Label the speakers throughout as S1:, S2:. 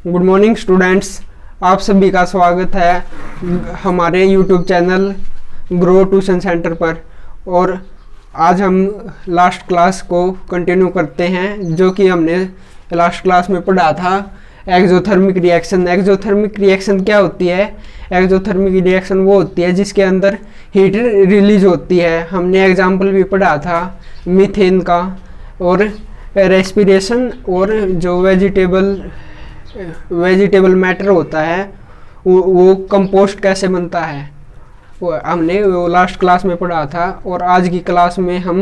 S1: Good morning students, आप सभी का स्वागत है हमारे YouTube channel grow tuition centre पर। और आज हम लास्ट क्लास को कंटिन्यू करते हैं, जो कि हमने लास्ट क्लास में पढ़ा था एक्सोथर्मिक रिएक्शन। एक्सोथर्मिक रिएक्शन क्या होती है? एक्सोथर्मिक रिएक्शन वो होती है जिसके अंदर हीट रिलीज होती है। हमने एग्जाम्पल भी पढ़ा था मीथेन का। और रेस्पिरेशन और जो वेजिटेबल मैटर होता है वो कंपोस्ट कैसे बनता है, वो हमने वो लास्ट क्लास में पढ़ा था। और आज की क्लास में हम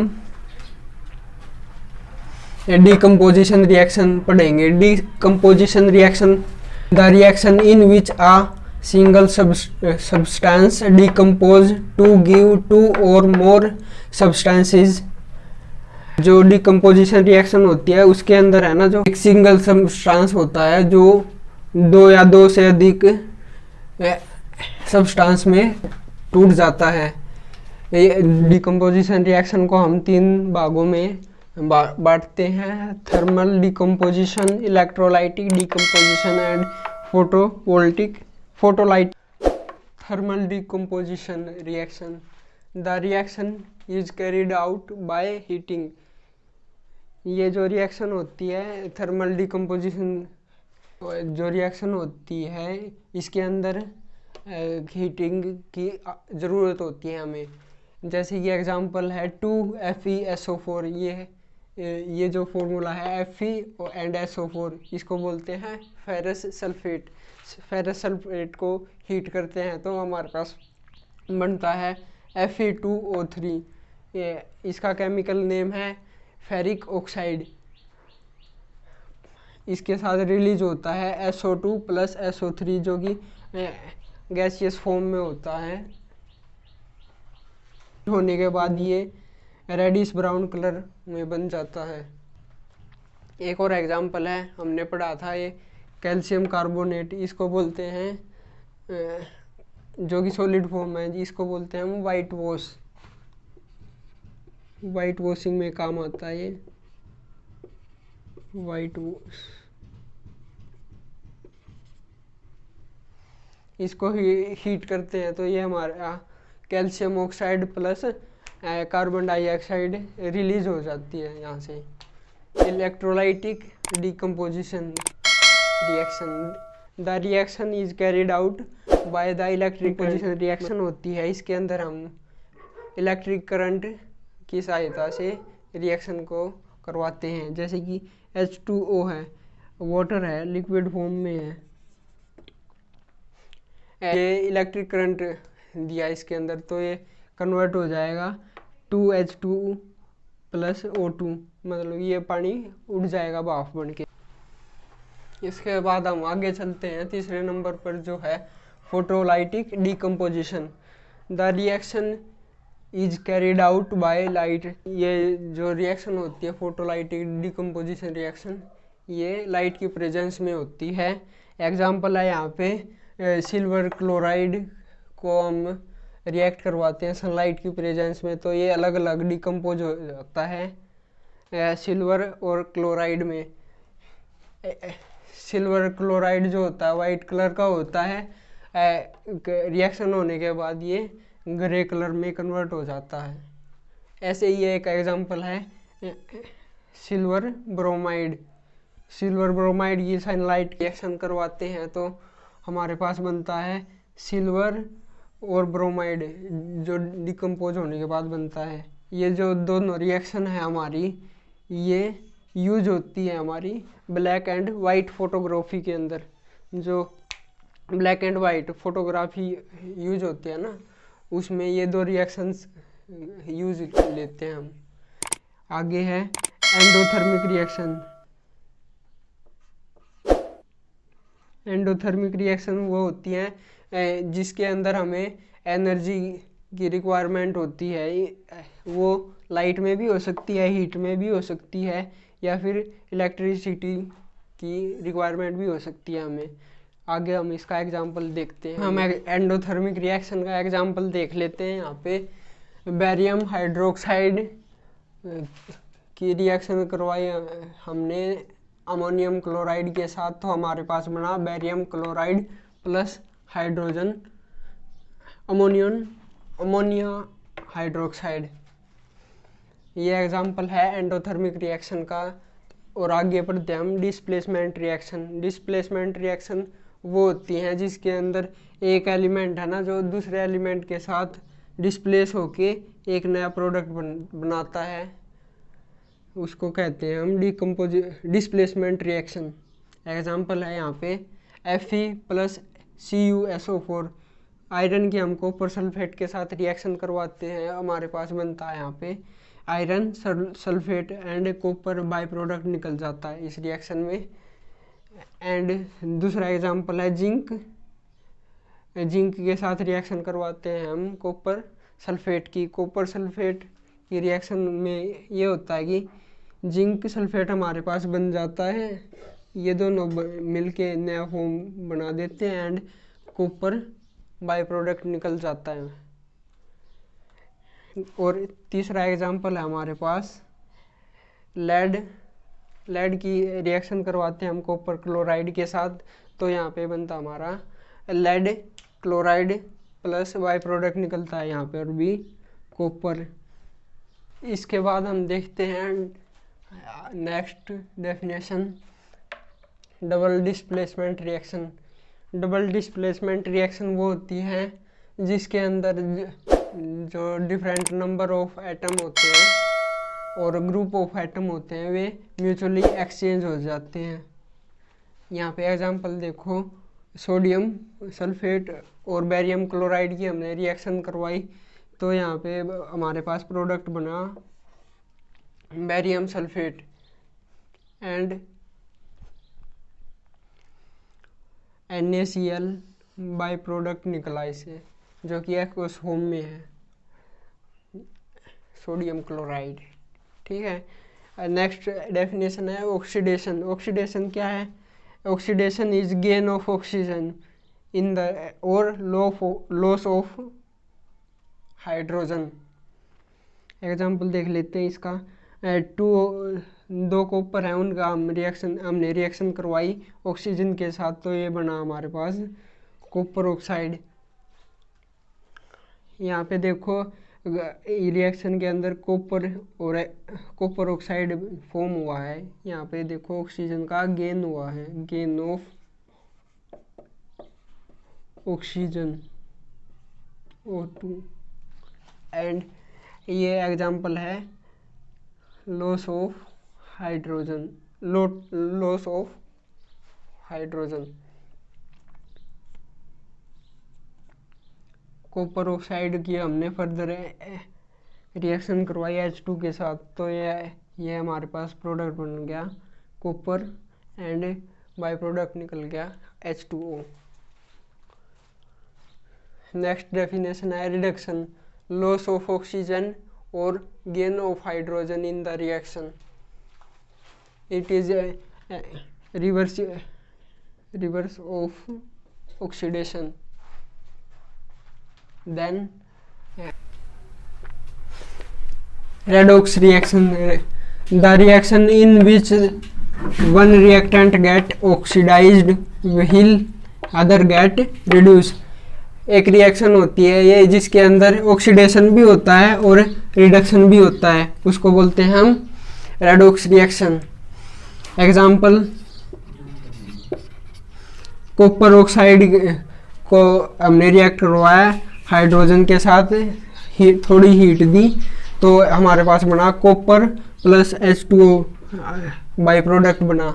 S1: डीकम्पोजिशन रिएक्शन पढ़ेंगे। Decomposition reaction, the reaction in which a single substance decompose to give two or more substances. जो डिकम्पोजिशन रिएक्शन होती है उसके अंदर है ना, जो एक सिंगल सब्सटेंस होता है जो दो या दो से अधिक सब्सटेंस में टूट जाता है। डिकम्पोजिशन रिएक्शन को हम तीन भागों में बांटते हैं: thermal decomposition, electrolytic decomposition and photolytic. Thermal decomposition reaction, the reaction is carried out by heating. ये जो रिएक्शन होती है थर्मल डिकम्पोजिशन, जो रिएक्शन होती है इसके अंदर हीटिंग की ज़रूरत होती है हमें। जैसे कि एग्जांपल है 2FeSO4। ये जो फॉर्मूला है Fe एंड SO4, इसको बोलते हैं फेरस सल्फेट। फेरस सल्फेट को हीट करते हैं तो हमारे पास बनता है Fe2O3। इसका केमिकल नेम है फेरिक ऑक्साइड। इसके साथ रिलीज होता है SO2 प्लस SO3, जो कि गैसियस फॉर्म में होता है। होने के बाद ये रेडिश ब्राउन कलर में बन जाता है। एक और एग्जांपल है, हमने पढ़ा था ये कैल्शियम कार्बोनेट। इसको बोलते हैं जो कि सॉलिड फॉर्म है, इसको बोलते हैं हम वाइट वॉश। वाइट वॉशिंग में काम आता है ये वाइट वॉश। इसको हीट करते हैं तो ये हमारा calcium oxide plus carbon dioxide release हो जाती है यहाँ से। Electrolytic decomposition reaction, the reaction is carried out by the electric position reaction होती है। इसके अंदर हम इलेक्ट्रिक करंट की सहायता से रिएक्शन को करवाते हैं। जैसे कि H2O है, वाटर है, लिक्विड फॉर्म में है। ये इलेक्ट्रिक करंट दिया इसके अंदर तो ये कन्वर्ट हो जाएगा 2H2 प्लस O2, मतलब ये पानी उड़ जाएगा भाप बन के। इसके बाद हम आगे चलते हैं तीसरे नंबर पर, जो है photolytic decomposition. The reaction is carried out by light. ये जो रिएक्शन होती है फोटोलाइटिक डिकम्पोजिशन रिएक्शन, ये लाइट की प्रेजेंस में होती है। एग्जांपल है यहाँ पे सिल्वर क्लोराइड को हम रिएक्ट करवाते हैं सनलाइट की प्रेजेंस में, तो ये अलग अलग डिकम्पोज हो जाता है सिल्वर और क्लोराइड में। सिल्वर क्लोराइड जो होता है वाइट कलर का होता है, रिएक्शन होने के बाद ये ग्रे कलर में कन्वर्ट हो जाता है। ऐसे ही एक एग्जांपल है सिल्वर ब्रोमाइड। सिल्वर ब्रोमाइड की सनलाइट रिएक्शन करवाते हैं तो हमारे पास बनता है सिल्वर और ब्रोमाइड, जो डिकम्पोज होने के बाद बनता है। ये जो दोनों रिएक्शन है हमारी, ये यूज होती है हमारी ब्लैक एंड वाइट फोटोग्राफी के अंदर। जो black and white photography use होती है ना, उसमें ये दो रिएक्शंस यूज लेते हैं हम। आगे है एंडोथर्मिक रिएक्शन। एंडोथर्मिक रिएक्शन वो होती है जिसके अंदर हमें एनर्जी की रिक्वायरमेंट होती है। वो लाइट में भी हो सकती है, हीट में भी हो सकती है, या फिर इलेक्ट्रिसिटी की रिक्वायरमेंट भी हो सकती है हमें। आगे हम इसका एग्जांपल देखते हैं। हम एंडोथर्मिक रिएक्शन का एग्जांपल देख लेते हैं। यहाँ पे बेरियम हाइड्रोक्साइड की रिएक्शन करवाई हमने अमोनियम क्लोराइड के साथ, तो हमारे पास बना barium chloride plus hydrogen ammonia hydroxide. ये एग्जाम्पल है एंडोथर्मिक रिएक्शन का। और आगे बढ़ते हम डिस्प्लेसमेंट रिएक्शन। डिस्प्लेसमेंट रिएक्शन वो होती हैं जिसके अंदर एक एलिमेंट है ना जो दूसरे एलिमेंट के साथ डिस्प्लेस होके एक नया प्रोडक्ट बनाता है, उसको कहते हैं हम डिस्प्लेसमेंट रिएक्शन। एग्जाम्पल है यहाँ पे Fe प्लस CuSO4। आयरन की हम कॉपर सल्फेट के साथ रिएक्शन करवाते हैं, हमारे पास बनता है यहाँ पे iron sulphate and copper by product निकल जाता है इस रिएक्शन में। एंड दूसरा एग्जांपल है जिंक के साथ रिएक्शन करवाते हैं हम कॉपर सल्फेट की रिएक्शन में ये होता है कि जिंक सल्फेट हमारे पास बन जाता है, ये दोनों मिलके नया फॉर्म बना देते हैं एंड कॉपर बाय प्रोडक्ट निकल जाता है। और तीसरा एग्जांपल है हमारे पास लेड की रिएक्शन करवाते हैं हम कॉपर क्लोराइड के साथ, तो यहाँ पे बनता हमारा lead chloride plus by product निकलता है यहाँ पे और भी कॉपर। इसके बाद हम देखते हैं next definition double displacement reaction. Double displacement reaction वो होती है जिसके अंदर जो डिफरेंट नंबर ऑफ एटम होते हैं और ग्रुप ऑफ एटम होते हैं वे म्यूचुअली एक्सचेंज हो जाते हैं। यहाँ पे एग्जांपल देखो, सोडियम सल्फेट और बेरियम क्लोराइड की हमने रिएक्शन करवाई, तो यहाँ पे हमारे पास प्रोडक्ट बना barium sulphate and NaCl by product निकला इसे, जो कि एक्वस फॉर्म में है सोडियम क्लोराइड। ठीक है, नेक्स्ट डेफिनेशन है ऑक्सीडेशन। ऑक्सीडेशन क्या है? Oxidation is gain of oxygen in the और लॉस ऑफ हाइड्रोजन। एग्जांपल देख लेते हैं इसका। दो कॉपर है, उनका हमने रिएक्शन करवाई ऑक्सीजन के साथ, तो ये बना हमारे पास कॉपर ऑक्साइड। यहाँ पे देखो रिएक्शन के अंदर कॉपर ऑक्साइड फॉर्म हुआ है। यहाँ पे देखो ऑक्सीजन का गेन हुआ है, gain of oxygen O2। And ये एग्जांपल है loss of hydrogen. Copper oxide की हमने फर्दर रिएक्शन करवाई H2 के साथ, तो ये हमारे पास प्रोडक्ट बन गया कॉपर एंड बाय प्रोडक्ट निकल गया H2O। नेक्स्ट डेफिनेशन है रिडक्शन, लॉस ऑफ ऑक्सीजन और gain of hydrogen in the reaction. It is reverse of oxidation. Then redox reaction, the reaction in which one reactant get oxidized while other get reduced। एक reaction होती है ये जिसके अंदर oxidation भी होता है और रिडक्शन भी होता है, उसको बोलते हैं हम redox reaction. Example, copper oxide को हमने रिएक्ट करवाया हाइड्रोजन के साथ, थोड़ी हीट दी, तो हमारे पास बना copper plus H2O by product बना।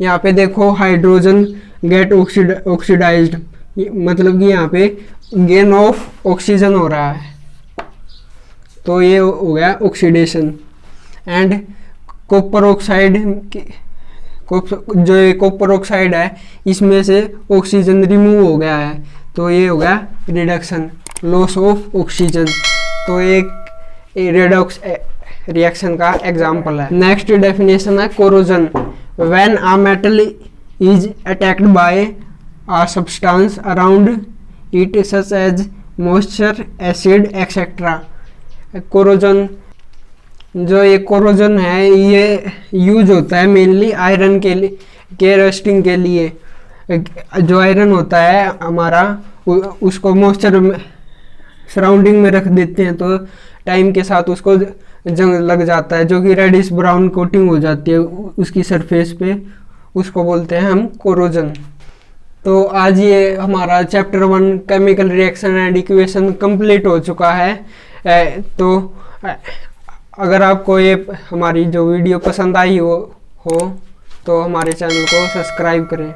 S1: यहाँ पे देखो हाइड्रोजन गेट ऑक्सीडाइज्ड, मतलब कि यहाँ पे गेन ऑफ ऑक्सीजन हो रहा है, तो ये हो गया ऑक्सीडेशन। एंड कॉपर ऑक्साइड, जो कॉपर ऑक्साइड है इसमें से ऑक्सीजन रिमूव हो गया है, तो ये हो गया रिडक्शन, लॉस ऑफ ऑक्सीजन। तो एक रेडॉक्स रिएक्शन का एग्जांपल है। नेक्स्ट डेफिनेशन है corrosion, when a metal is attacked by a substance around it such as moisture, acid etcetera. Corrosion जो ये कोरोजन है ये यूज होता है मेनली आयरन के लिए, के रस्टिंग के लिए। जो आयरन होता है हमारा उसको मॉइस्चर सराउंडिंग में रख देते हैं तो टाइम के साथ उसको जंग लग जाता है, जो कि रेडिश ब्राउन कोटिंग हो जाती है उसकी सरफेस पे, उसको बोलते हैं हम कोरोजन। तो आज ये हमारा chapter 1 chemical reaction and equation complete हो चुका है। तो अगर आपको ये हमारी जो वीडियो पसंद आई हो तो हमारे चैनल को सब्सक्राइब करें।